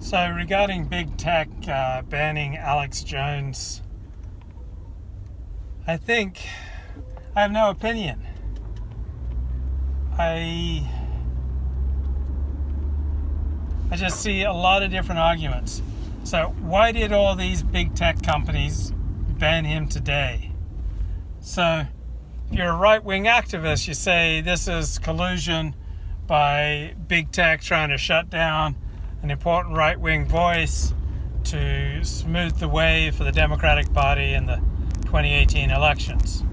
So regarding big tech banning Alex Jones, I have no opinion. I just see a lot of different arguments. So why did all these big tech companies ban him today? So if you're a right-wing activist, you say this is collusion by big tech trying to shut down an important right-wing voice to smooth the way for the Democratic Party in the 2018 elections.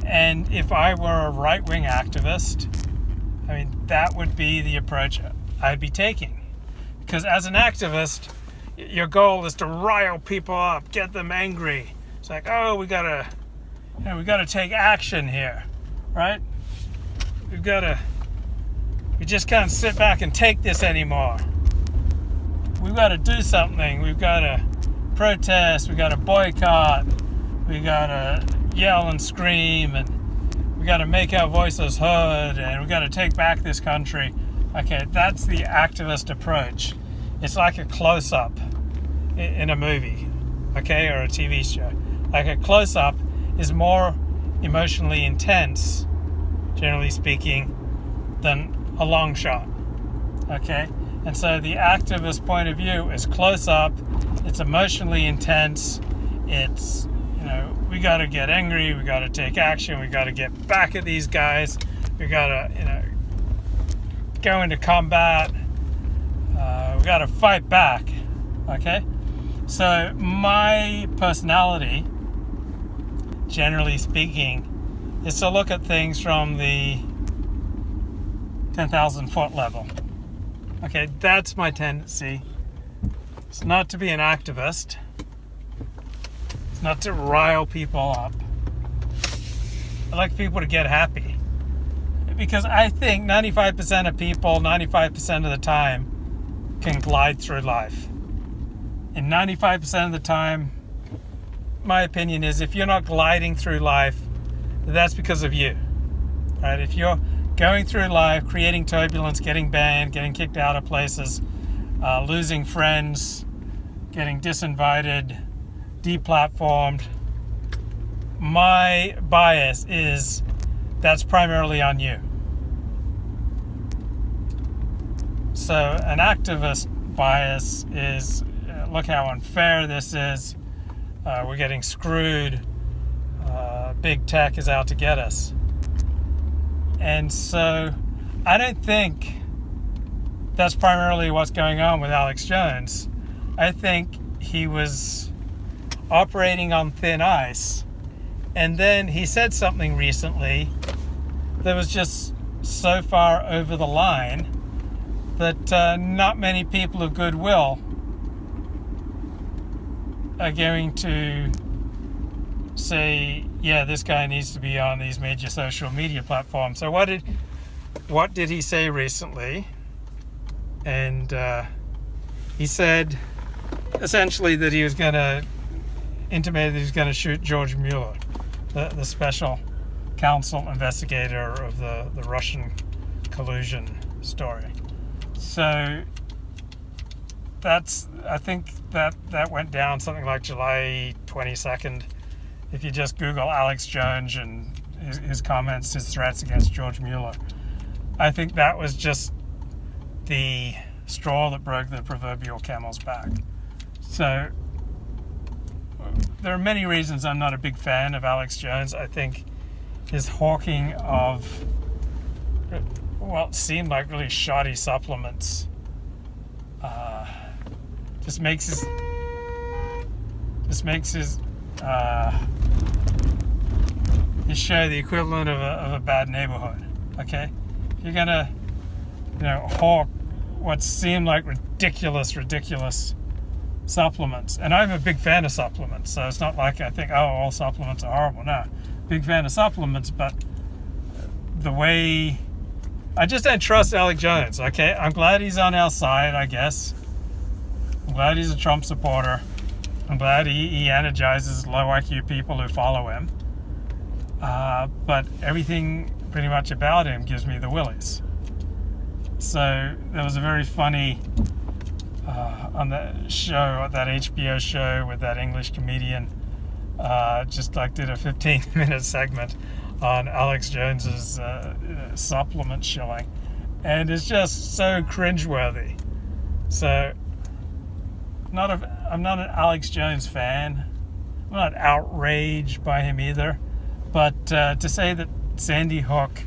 And if I were a right-wing activist, that would be the approach I'd be taking. Because as an activist, your goal is to rile people up, get them angry. It's like, oh, we gotta take action here, right? We just can't sit back and take this anymore. We've got to do something. We've got to protest. We've got to boycott. We've got to yell and scream, and we've got to make our voices heard, and we've got to take back this country. Okay, that's the activist approach. It's like a close-up in a movie, okay, or a TV show. Like a close-up is more emotionally intense, generally speaking, than a long shot, okay? And so the activist point of view is close up, it's emotionally intense, it's, we got to get angry, we got to take action, we got to get back at these guys, we got to, go into combat, we got to fight back, okay? So my personality, generally speaking, is to look at things from the 10,000 foot level. Okay, that's my tendency. It's not to be an activist. It's not to rile people up. I like people to get happy. Because I think 95% of people, 95% of the time, can glide through life. And 95% of the time, my opinion is if you're not gliding through life, that's because of you. Right? If you're going through life, creating turbulence, getting banned, getting kicked out of places, losing friends, getting disinvited, deplatformed. My bias is that's primarily on you. So an activist bias is, look how unfair this is. We're getting screwed. Big tech is out to get us. And so I don't think that's primarily what's going on with Alex Jones. I think he was operating on thin ice, and then he said something recently that was just so far over the line that not many people of goodwill are going to say, yeah, this guy needs to be on these major social media platforms. So what did he say recently? And he said essentially that he was going to intimate that he was going to shoot George Mueller, the special counsel investigator of the Russian collusion story. So I think that went down something like July 22nd. If you just Google Alex Jones and his comments, his threats against George Mueller, I think that was just the straw that broke the proverbial camel's back. So there are many reasons I'm not a big fan of Alex Jones. I think his hawking of what seemed like really shoddy supplements just makes his show the equivalent of a bad neighborhood. Okay, if you're gonna hawk what seemed like ridiculous supplements, and I'm a big fan of supplements, so it's not like I think all supplements are horrible. No, big fan of supplements, but the way I just don't trust Alex Jones. Okay, I'm glad he's on our side, I guess. I'm glad he's a Trump supporter. I'm glad he energizes low IQ people who follow him. But everything pretty much about him gives me the willies. So there was a very funny on that show, that HBO show with that English comedian, just like did a 15-minute segment on Alex Jones's supplement shilling, and it's just so cringeworthy. So, I'm not an Alex Jones fan. I'm not outraged by him either, but to say that Sandy Hook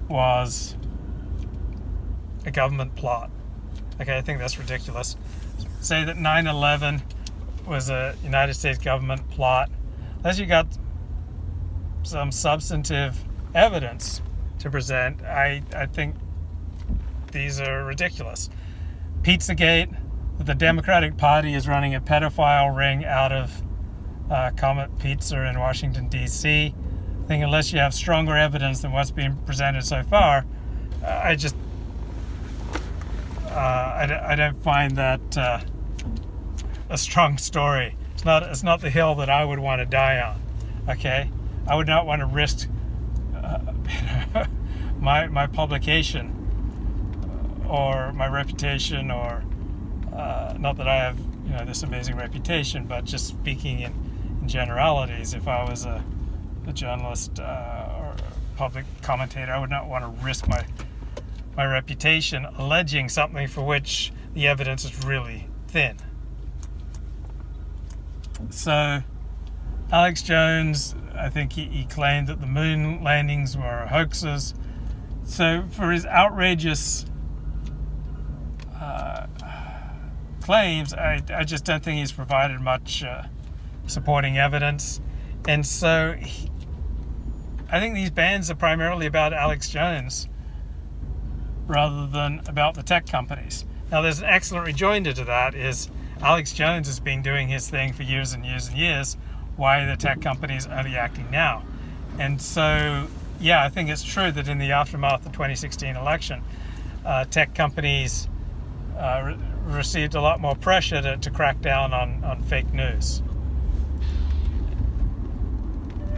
was a government plot, okay, I think that's ridiculous. Say that 9/11 was a United States government plot, unless you got some substantive evidence to present, I think these are ridiculous. Pizzagate, the Democratic Party is running a pedophile ring out of Comet Pizza in Washington, D.C. I think unless you have stronger evidence than what's been presented so far, I don't find that a strong story. It's not the hill that I would want to die on. Okay, I would not want to risk my publication or my reputation, or not that I have this amazing reputation, but just speaking in generalities. If I was a journalist or public commentator, I would not want to risk my reputation alleging something for which the evidence is really thin. So Alex Jones, I think he claimed that the moon landings were hoaxes. So for his outrageous claims, I just don't think he's provided much supporting evidence. And so I think these bans are primarily about Alex Jones rather than about the tech companies. Now, there's an excellent rejoinder to that, is Alex Jones has been doing his thing for years and years and years. Why are the tech companies only acting now? And so, yeah, I think it's true that in the aftermath of the 2016 election, tech companies received a lot more pressure to crack down on fake news.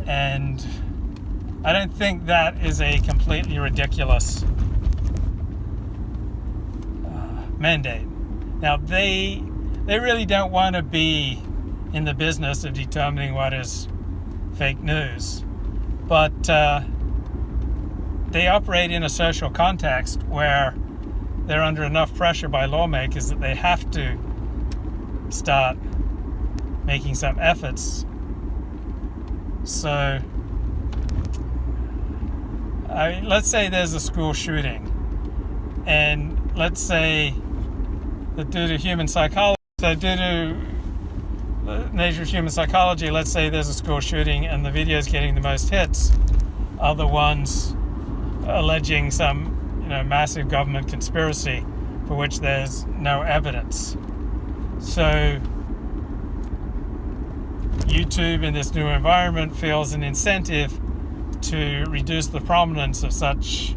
And I don't think that is a completely ridiculous mandate. Now, they really don't want to be in the business of determining what is fake news, but they operate in a social context where they're under enough pressure by lawmakers that they have to start making some efforts. So, let's say there's a school shooting, and let's say that due to human psychology, due to the nature of human psychology, let's say there's a school shooting and the videos getting the most hits are the ones alleging some massive government conspiracy for which there's no evidence. So YouTube in this new environment feels an incentive to reduce the prominence of such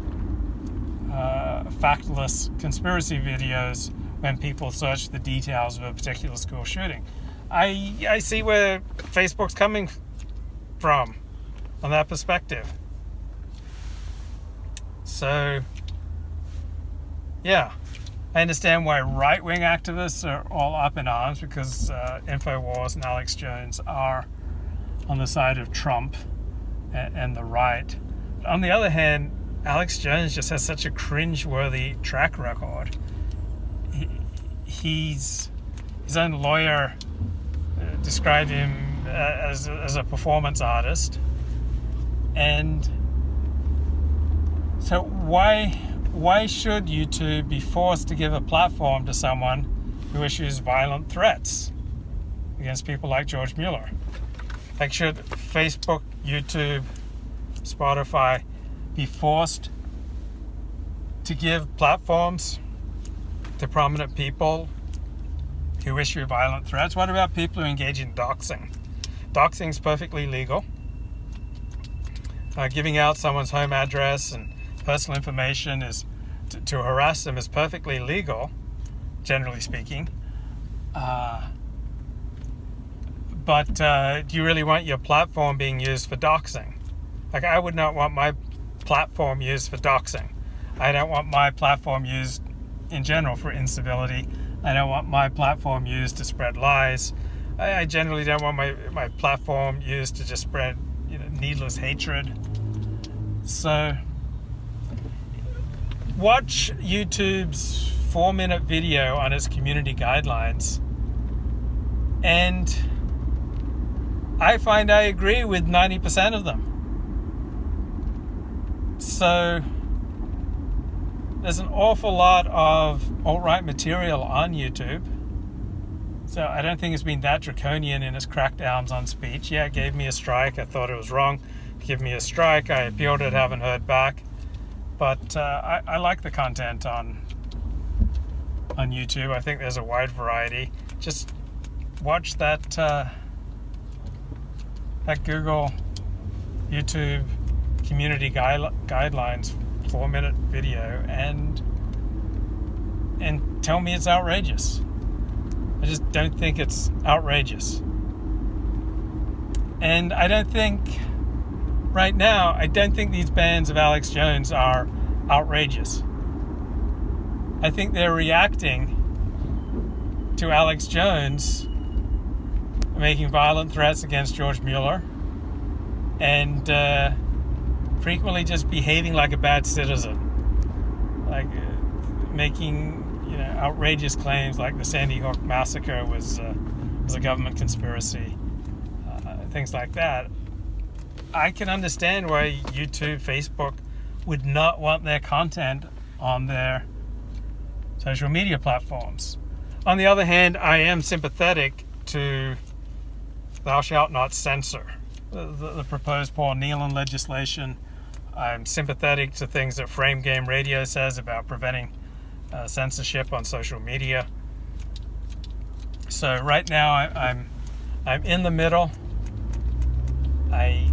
factless conspiracy videos when people search the details of a particular school shooting. I see where Facebook's coming from on that perspective. So, yeah, I understand why right-wing activists are all up in arms, because InfoWars and Alex Jones are on the side of Trump and the right. On the other hand, Alex Jones just has such a cringe-worthy track record. His own lawyer described him as a performance artist, and so why should YouTube be forced to give a platform to someone who issues violent threats against people like George Mueller? Like, should Facebook, YouTube, Spotify be forced to give platforms to prominent people who issue violent threats? What about people who engage in doxing? Doxing is perfectly legal. Giving out someone's home address and personal information is to harass them is perfectly legal, generally speaking. But do you really want your platform being used for doxing? Like, I would not want my platform used for doxing. I don't want my platform used in general for incivility, I don't want my platform used to spread lies. I generally don't want my platform used to just spread needless hatred. So watch YouTube's 4-minute video on its community guidelines, and I find I agree with 90% of them. So there's an awful lot of alt-right material on YouTube. So I don't think it's been that draconian in its crackdowns on speech. Yeah, it gave me a strike. I thought it was wrong to give me a strike. I appealed it, haven't heard back. But I like the content on YouTube. I think there's a wide variety. Just watch that Google YouTube community guidelines 4-minute video and tell me it's outrageous. I just don't think it's outrageous. And I don't think right now, I don't think these bans of Alex Jones are outrageous. I think they're reacting to Alex Jones making violent threats against George Mueller and frequently just behaving like a bad citizen, like making outrageous claims like the Sandy Hook massacre was a government conspiracy, things like that. I can understand why YouTube, Facebook would not want their content on their social media platforms. On the other hand, I am sympathetic to Thou Shalt Not Censor, the proposed Paul Nealon legislation. I'm sympathetic to things that Frame Game Radio says about preventing censorship on social media. So right now I'm in the middle. I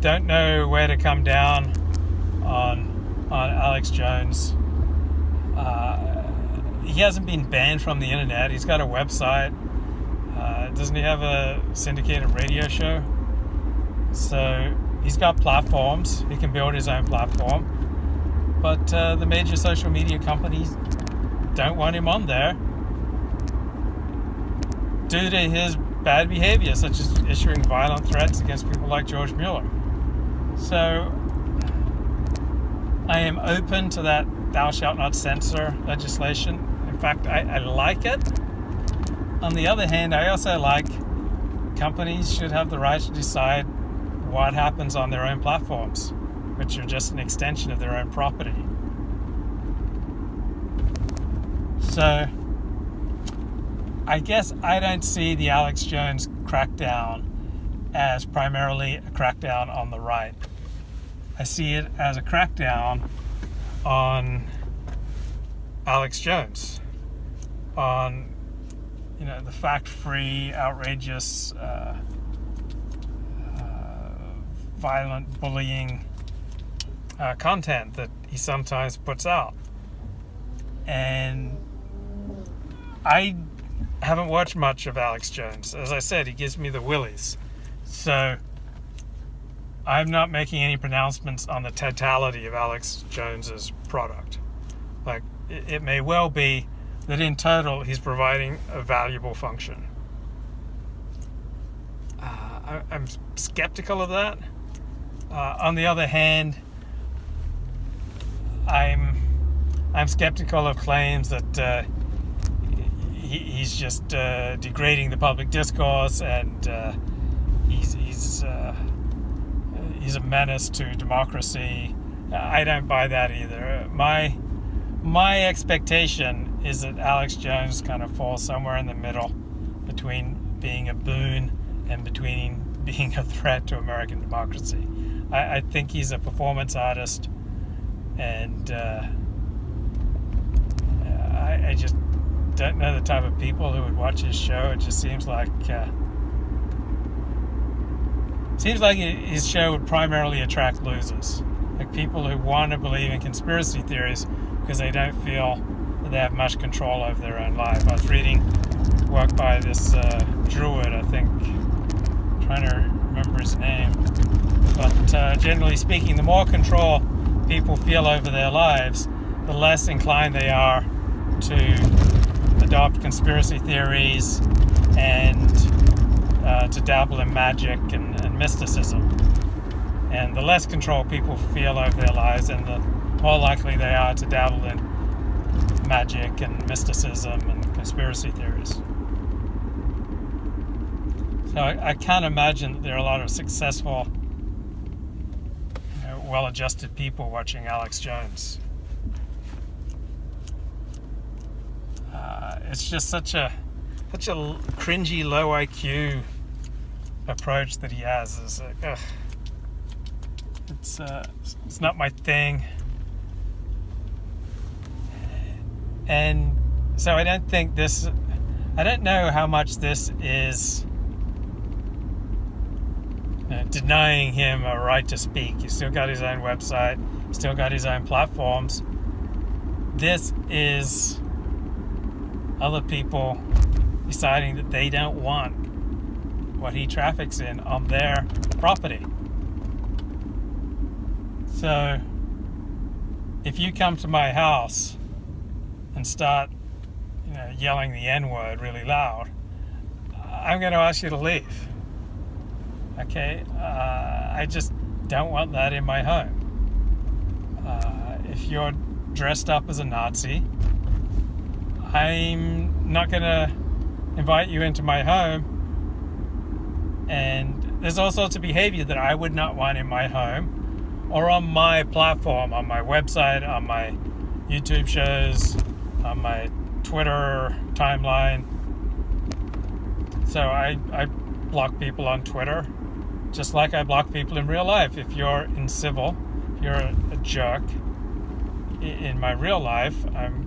don't know where to come down on Alex Jones. He hasn't been banned from the internet. He's got a website. Doesn't he have a syndicated radio show? So he's got platforms. He can build his own platform. But the major social media companies don't want him on there due to his bad behavior, such as issuing violent threats against people like George Mueller. So I am open to that Thou Shalt Not Censor legislation. In fact, I like it. On the other hand, I also like companies should have the right to decide what happens on their own platforms, which are just an extension of their own property. So I guess I don't see the Alex Jones crackdown as primarily a crackdown on the right. I see it as a crackdown on Alex Jones, on the fact-free, outrageous, violent, bullying content that he sometimes puts out. And I haven't watched much of Alex Jones. As I said, he gives me the willies. So I'm not making any pronouncements on the totality of Alex Jones's product. Like, it may well be that in total he's providing a valuable function. I'm skeptical of that. On the other hand, I'm skeptical of claims that he's just degrading the public discourse and he's a menace to democracy. I don't buy that either. My expectation is that Alex Jones kind of falls somewhere in the middle between being a boon and between being a threat to American democracy. I think he's a performance artist, and I just don't know the type of people who would watch his show. It just seems like his show would primarily attract losers, like people who want to believe in conspiracy theories because they don't feel that they have much control over their own life. I was reading work by this Druid, I think, I'm trying to remember his name, but generally speaking, the more control people feel over their lives, the less inclined they are to adopt conspiracy theories and to dabble in magic and mysticism. And the less control people feel over their lives, and the more likely they are to dabble in magic and mysticism and conspiracy theories. So I can't imagine that there are a lot of successful, well-adjusted people watching Alex Jones. It's just such a cringy, low IQ approach that he has. It's like, it's not my thing. And so I don't know how much this is denying him a right to speak. He's still got his own website, still got his own platforms. This is other people deciding that they don't want what he traffics in on their property. So if you come to my house and start yelling the N-word really loud, I'm going to ask you to leave. Okay? I just don't want that in my home. If you're dressed up as a Nazi, I'm not going to invite you into my home. And there's all sorts of behavior that I would not want in my home or on my platform, on my website, on my YouTube shows, on my Twitter timeline. So I block people on Twitter, just like I block people in real life. If you're incivil, if you're a jerk in my real life, I'm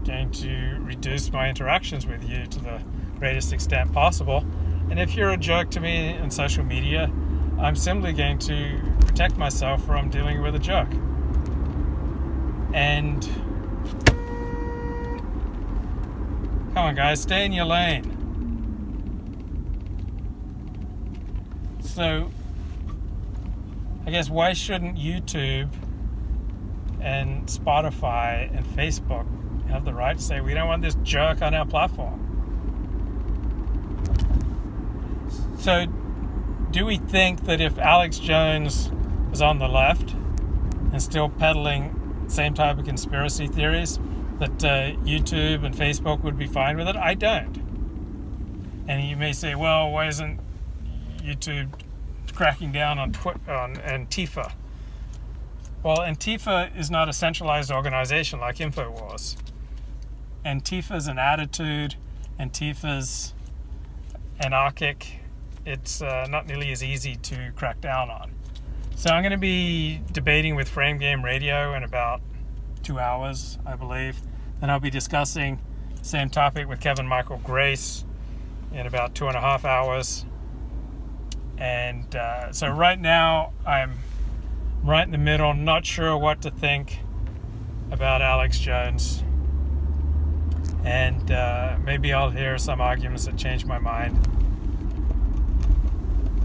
going to reduce my interactions with you to the greatest extent possible. And if you're a jerk to me on social media, I'm simply going to protect myself from dealing with a jerk. And come on, guys, stay in your lane. So I guess why shouldn't YouTube and Spotify and Facebook have the right to say we don't want this jerk on our platform? So do we think that if Alex Jones was on the left and still peddling the same type of conspiracy theories, that YouTube and Facebook would be fine with it? I don't. And you may say, well, why isn't YouTube cracking down on Antifa? Well, Antifa is not a centralized organization like InfoWars. Antifa's an attitude. Antifa's anarchic. It's not nearly as easy to crack down on. So I'm going to be debating with Frame Game Radio in about 2 hours, I believe. Then I'll be discussing the same topic with Kevin Michael Grace in about 2.5 hours. And so right now I'm right in the middle, not sure what to think about Alex Jones. And maybe I'll hear some arguments that change my mind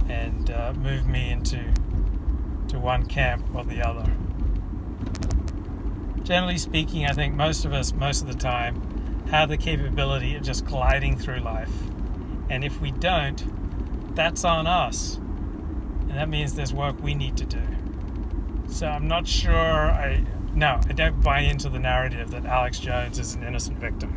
and move me into one camp or the other. Generally speaking, I think most of us, most of the time, have the capability of just gliding through life. And if we don't, that's on us. And that means there's work we need to do. So I'm not sure, I don't buy into the narrative that Alex Jones is an innocent victim.